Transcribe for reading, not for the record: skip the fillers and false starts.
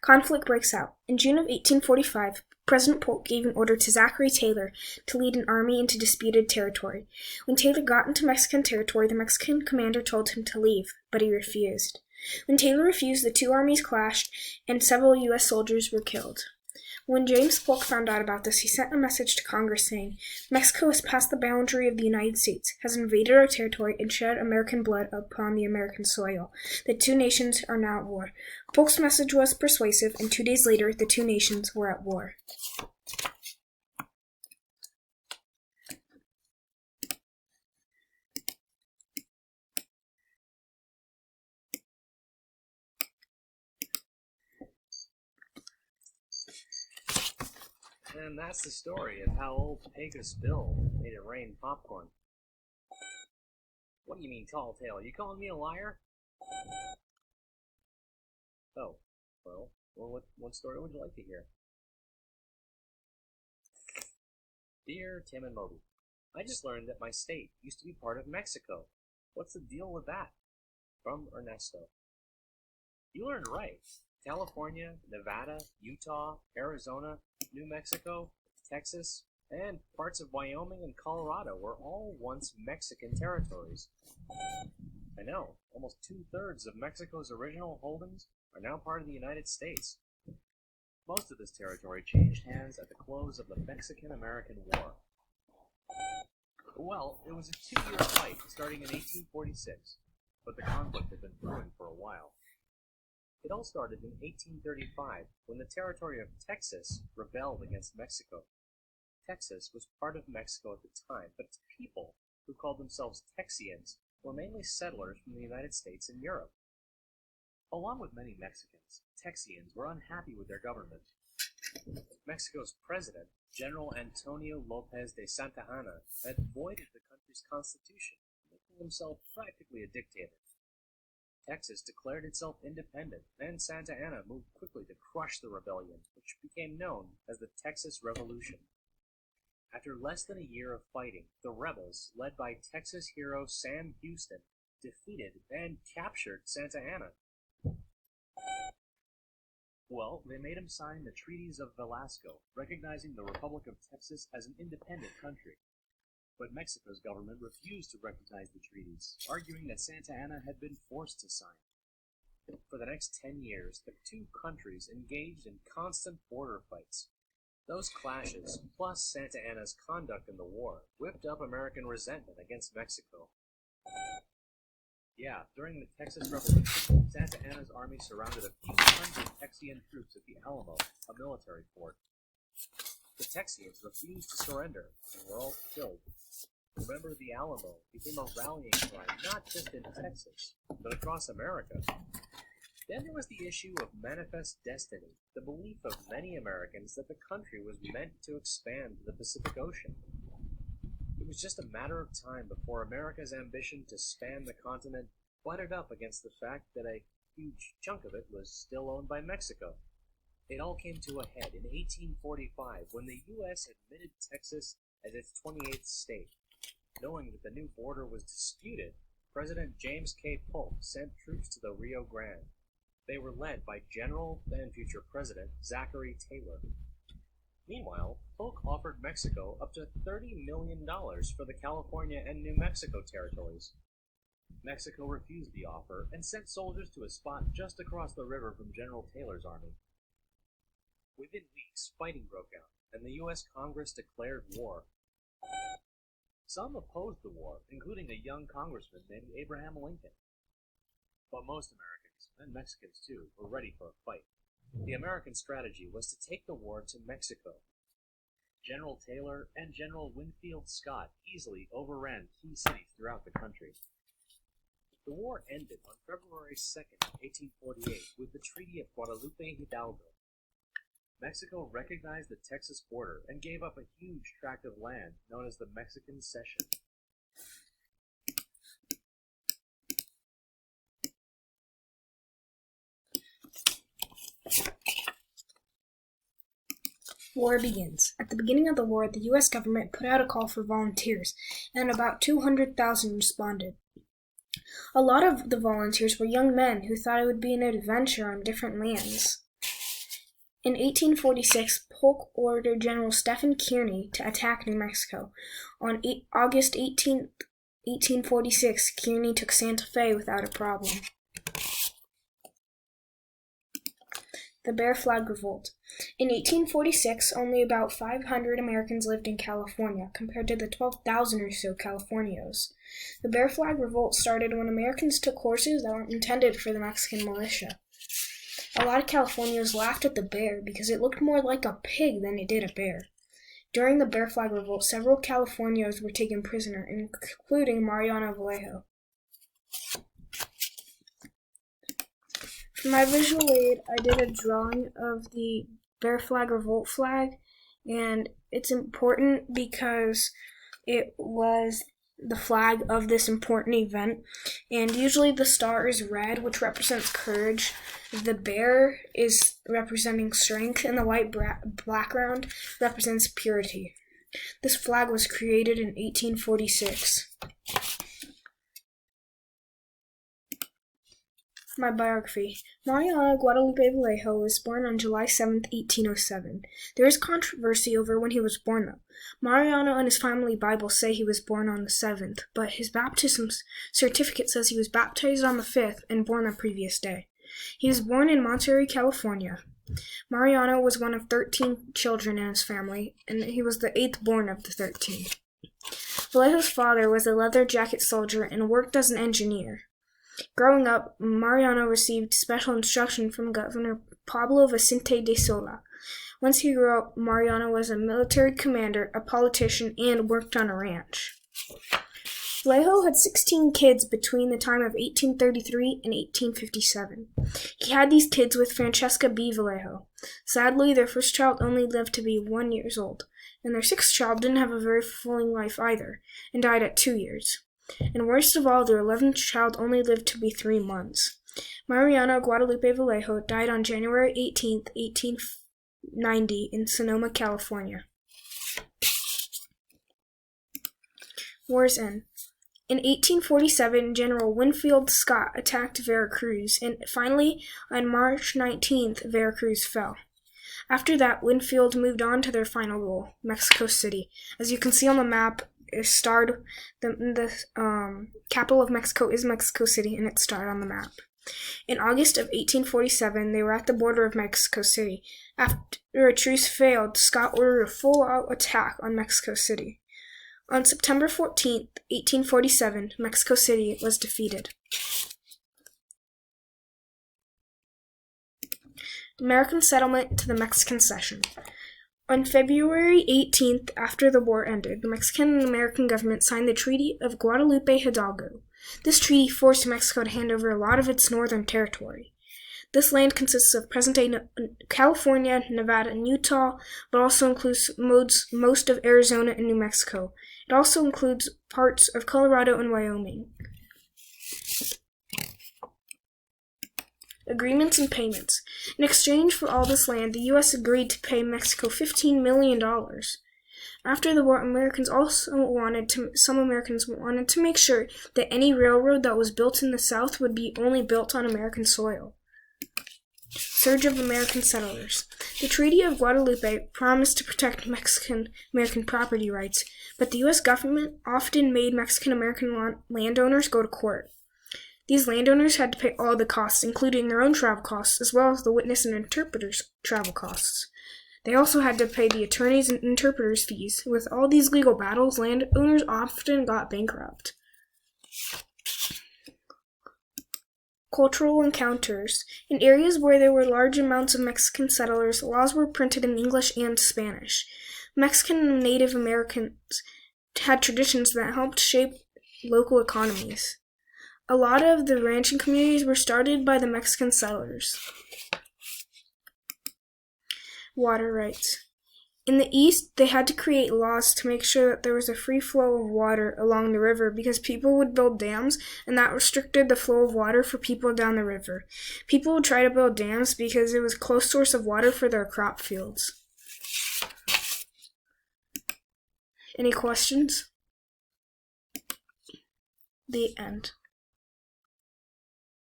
Conflict breaks out. In June of 1845, President Polk gave an order to Zachary Taylor to lead an army into disputed territory. When Taylor got into Mexican territory, the Mexican commander told him to leave, but he refused. When Taylor refused, the two armies clashed, and several U.S. soldiers were killed. When James Polk found out about this, he sent a message to Congress saying, "Mexico has passed the boundary of the United States, has invaded our territory, and shed American blood upon the American soil. The two nations are now at war." Polk's message was persuasive, and 2 days later, the two nations were at war. And that's the story of how old Pegasus Bill made it rain popcorn. What do you mean, Tall Tale? You calling me a liar? Oh, well, what story would you like to hear? Dear Tim and Moby, I just learned that my state used to be part of Mexico. What's the deal with that? From Ernesto. You learned right. California, Nevada, Utah, Arizona, New Mexico, Texas, and parts of Wyoming and Colorado were all once Mexican territories. I know, almost 2/3 of Mexico's original holdings are now part of the United States. Most of this territory changed hands at the close of the Mexican-American War. Well, it was a 2-year fight starting in 1846, but the conflict had been brewing for a while. It all started in 1835, when the territory of Texas rebelled against Mexico. Texas was part of Mexico at the time, but its people, who called themselves Texians, were mainly settlers from the United States and Europe. Along with many Mexicans, Texians were unhappy with their government. Mexico's president, General Antonio Lopez de Santa Anna, had voided the country's constitution, making himself practically a dictator. Texas declared itself independent, and Santa Anna moved quickly to crush the rebellion, which became known as the Texas Revolution. After less than a year of fighting, the rebels, led by Texas hero Sam Houston, defeated and captured Santa Anna. Well, they made him sign the Treaties of Velasco, recognizing the Republic of Texas as an independent country. But Mexico's government refused to recognize the treaties, arguing that Santa Anna had been forced to sign. For the next 10 years, the two countries engaged in constant border fights. Those clashes, plus Santa Anna's conduct in the war, whipped up American resentment against Mexico. Yeah, during the Texas Revolution, Santa Anna's army surrounded a few hundred Texian troops at the Alamo, a military fort. The Texians refused to surrender, and were all killed. Remember, the Alamo became a rallying cry not just in Texas, but across America. Then there was the issue of manifest destiny, the belief of many Americans that the country was meant to expand to the Pacific Ocean. It was just a matter of time before America's ambition to span the continent butted up against the fact that a huge chunk of it was still owned by Mexico. It all came to a head in 1845 when the U.S. admitted Texas as its 28th state. Knowing that the new border was disputed, President James K. Polk sent troops to the Rio Grande. They were led by General and future President Zachary Taylor. Meanwhile, Polk offered Mexico up to $30 million for the California and New Mexico territories. Mexico refused the offer and sent soldiers to a spot just across the river from General Taylor's army. Within weeks, fighting broke out, and the U.S. Congress declared war. Some opposed the war, including a young congressman named Abraham Lincoln. But most Americans, and Mexicans too, were ready for a fight. The American strategy was to take the war to Mexico. General Taylor and General Winfield Scott easily overran key cities throughout the country. The war ended on February 2nd, 1848, with the Treaty of Guadalupe Hidalgo. Mexico recognized the Texas border and gave up a huge tract of land known as the Mexican Cession. War begins. At the beginning of the war, the U.S. government put out a call for volunteers, and about 200,000 responded. A lot of the volunteers were young men who thought it would be an adventure on different lands. In 1846, Polk ordered General Stephen Kearny to attack New Mexico. On August 18, 1846, Kearny took Santa Fe without a problem. The Bear Flag Revolt. In 1846, only about 500 Americans lived in California, compared to the 12,000 or so Californios. The Bear Flag Revolt started when Americans took horses that weren't intended for the Mexican militia. A lot of Californios laughed at the bear because it looked more like a pig than it did a bear. During the Bear Flag Revolt, several Californios were taken prisoner, including Mariano Vallejo. For my visual aid, I did a drawing of the Bear Flag Revolt flag, and it's important because it was the flag of this important event, and usually the star is red, which represents courage. The bear is representing strength, and the white background represents purity. This flag was created in 1846. My biography. Mariano Guadalupe Vallejo was born on July 7, 1807. There is controversy over when he was born, though. Mariano and his family Bible say he was born on the 7th, but his baptism certificate says he was baptized on the 5th and born the previous day. He was born in Monterey, California. Mariano was one of 13 children in his family, and he was the 8th born of the 13. Vallejo's father was a leather jacket soldier and worked as an engineer. Growing up, Mariano received special instruction from Governor Pablo Vicente de Sola. Once he grew up, Mariano was a military commander, a politician, and worked on a ranch. Vallejo had 16 kids between the time of 1833 and 1857. He had these kids with Francesca B. Vallejo. Sadly, their first child only lived to be 1 year old, and their sixth child didn't have a very fulfilling life either, and died at 2 years. And worst of all, their 11th child only lived to be 3 months. Mariano Guadalupe Vallejo died on January 18, 1890 in Sonoma, California. War's End. In 1847, General Winfield Scott attacked Veracruz, and finally, on March 19th, Veracruz fell. After that, Winfield moved on to their final goal, Mexico City. As you can see on the map, it starred the capital of Mexico is Mexico City, and it starred on the map. In August of 1847, they were at the border of Mexico City. After a truce failed, Scott ordered a full-out attack on Mexico City. On September 14, 1847, Mexico City was defeated. American settlement to the Mexican cession. On February 18th, after the war ended, the Mexican and American government signed the Treaty of Guadalupe Hidalgo. This treaty forced Mexico to hand over a lot of its northern territory. This land consists of present-day California, Nevada, and Utah, but also includes most of Arizona and New Mexico. It also includes parts of Colorado and Wyoming. Agreements and payments. In exchange for all this land, the U.S. agreed to pay Mexico $15 million. After the war, some Americans wanted to make sure that any railroad that was built in the South would be only built on American soil. Surge of American settlers. The Treaty of Guadalupe promised to protect Mexican-American property rights, but the U.S. government often made Mexican-American landowners go to court. These landowners had to pay all the costs, including their own travel costs, as well as the witness and interpreter's travel costs. They also had to pay the attorneys and interpreters' fees. With all these legal battles, landowners often got bankrupt. Cultural encounters. In areas where there were large amounts of Mexican settlers, laws were printed in English and Spanish. Mexican and Native Americans had traditions that helped shape local economies. A lot of the ranching communities were started by the Mexican settlers. Water rights. In the East, they had to create laws to make sure that there was a free flow of water along the river because people would build dams, and that restricted the flow of water for people down the river. People would try to build dams because it was a close source of water for their crop fields. Any questions? The end.